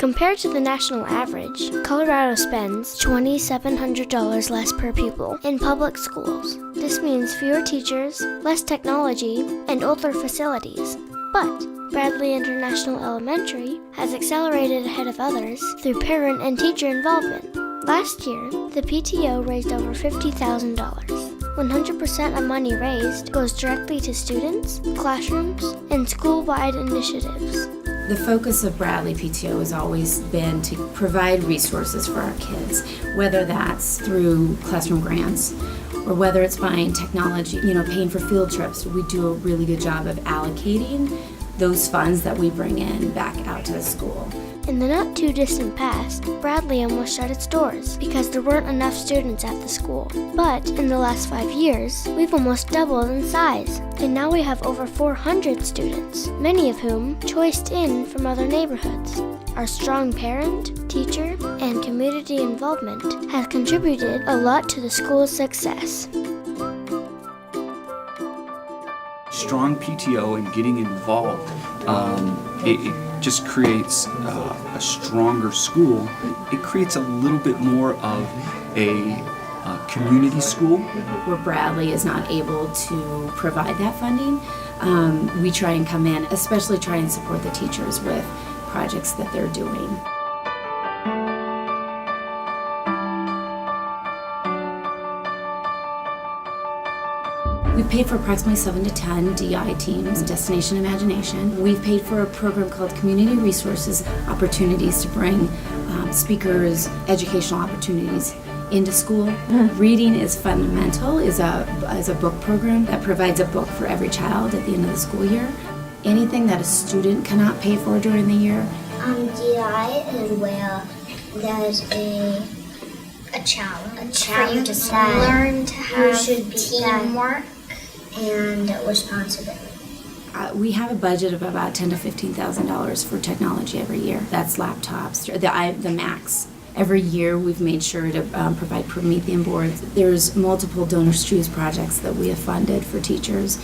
Compared to the national average, Colorado spends $2,700 less per pupil in public schools. This means fewer teachers, less technology, and older facilities. But Bradley International Elementary has accelerated ahead of others through parent and teacher involvement. Last year, the PTO raised over $50,000. 100% of money raised goes directly to students, classrooms, and school-wide initiatives. The focus of Bradley PTO has always been to provide resources for our kids, whether that's through classroom grants or whether it's buying technology, paying for field trips. We do a really good job of allocating those funds that we bring in back out to the school. In the not-too-distant past, Bradley almost shut its doors because there weren't enough students at the school. But in the last 5 years, we've almost doubled in size, and now we have over 400 students, many of whom choiced in from other neighborhoods. Our strong parent, teacher, and community involvement has contributed a lot to the school's success. Strong PTO and getting involved, it just creates a stronger school. It creates a little bit more of a community school. Where Bradley is not able to provide that funding, we try and come in, especially try and support the teachers with projects that they're doing. We paid for approximately 7 to 10 DI teams, Destination Imagination. We've paid for a program called Community Resources Opportunities to bring speakers, educational opportunities into school. Reading is Fundamental is a book program that provides a book for every child at the end of the school year. Anything that a student cannot pay for during the year. DI is where there's a challenge for you to learn to have teamwork and responsibility. We have a budget of about $10,000 to $15,000 for technology every year. That's laptops, the Macs. Every year we've made sure to provide Promethean boards. There's multiple Donors Choose projects that we have funded for teachers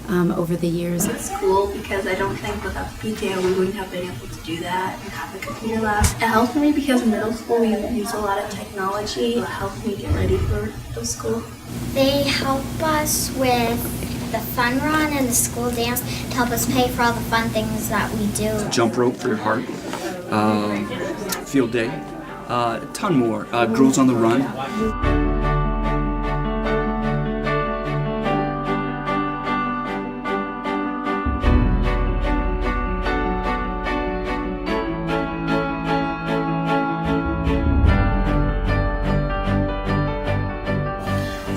over the years. It's cool because I don't think without the PTO we wouldn't have been able to do that and have a computer lab. It helped me because in middle school we use a lot of technology. It helped me get ready for middle school. They help us with the fun run and the school dance to help us pay for all the fun things that we do. Jump rope for your heart, field day, a ton more. Girls on the Run.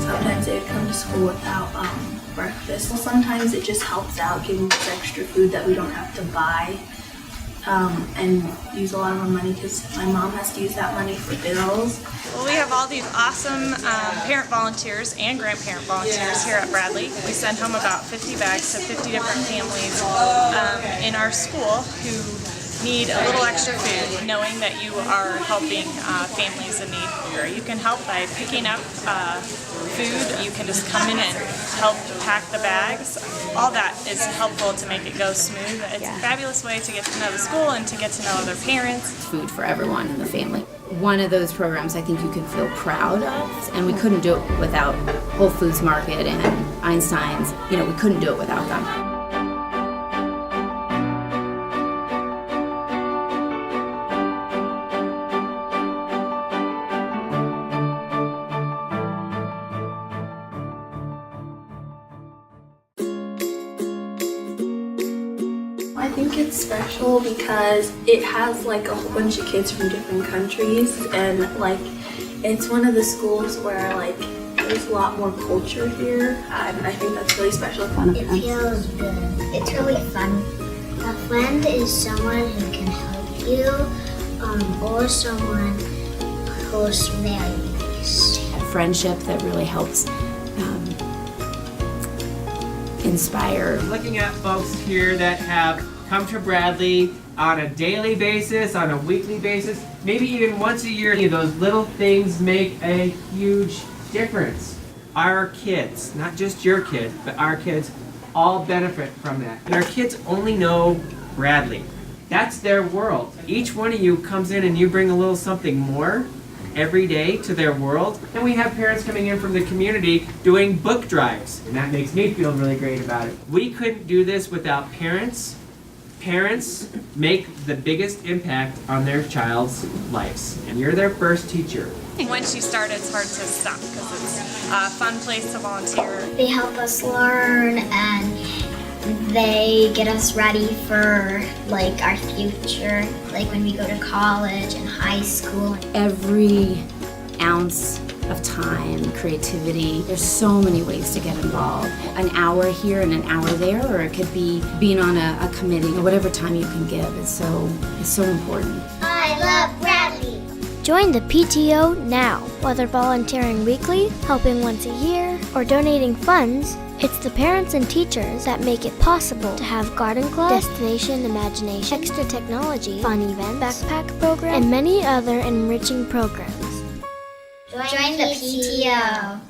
Sometimes they'd come to school without breakfast. So sometimes it just helps out giving us extra food that we don't have to buy and use a lot of our money because my mom has to use that money for bills. Well, we have all these awesome parent volunteers and grandparent volunteers here at Bradley. We send home about 50 bags to 50 different families in our school who need a little extra food, knowing that you are helping families in need. You can help by picking up food. You can just come in and help pack the bags. All that is helpful to make it go smooth. It's a fabulous way to get to know the school and to get to know other parents. Food for everyone in the family. One of those programs I think you can feel proud of, and we couldn't do it without Whole Foods Market and Einstein's. We couldn't do it without them. I think it's special because it has like a whole bunch of kids from different countries, and like it's one of the schools where like there's a lot more culture here. I think that's really special. It feels good. It's really fun. A friend is someone who can help you or someone who's very nice. A friendship that really helps inspire. Looking at folks here that have come to Bradley on a daily basis, on a weekly basis, maybe even once a year, those little things make a huge difference. Our kids, not just your kids, but our kids all benefit from that. And our kids only know Bradley. That's their world. Each one of you comes in and you bring a little something more every day to their world. And we have parents coming in from the community doing book drives, and that makes me feel really great about it. We couldn't do this without parents. Parents make the biggest impact on their child's lives, and you're their first teacher. Once you start, it's hard to stop because it's a fun place to volunteer. They help us learn and they get us ready for like our future, like when we go to college and high school. Every ounce of time, creativity, there's so many ways to get involved. An hour here and an hour there, or it could be being on a committee, or whatever time you can give. It's so important. I love Bradley. Join the PTO now. Whether volunteering weekly, helping once a year, or donating funds, it's the parents and teachers that make it possible to have garden club, destination imagination, extra technology, fun events, backpack program, and many other enriching programs. Join the PTO.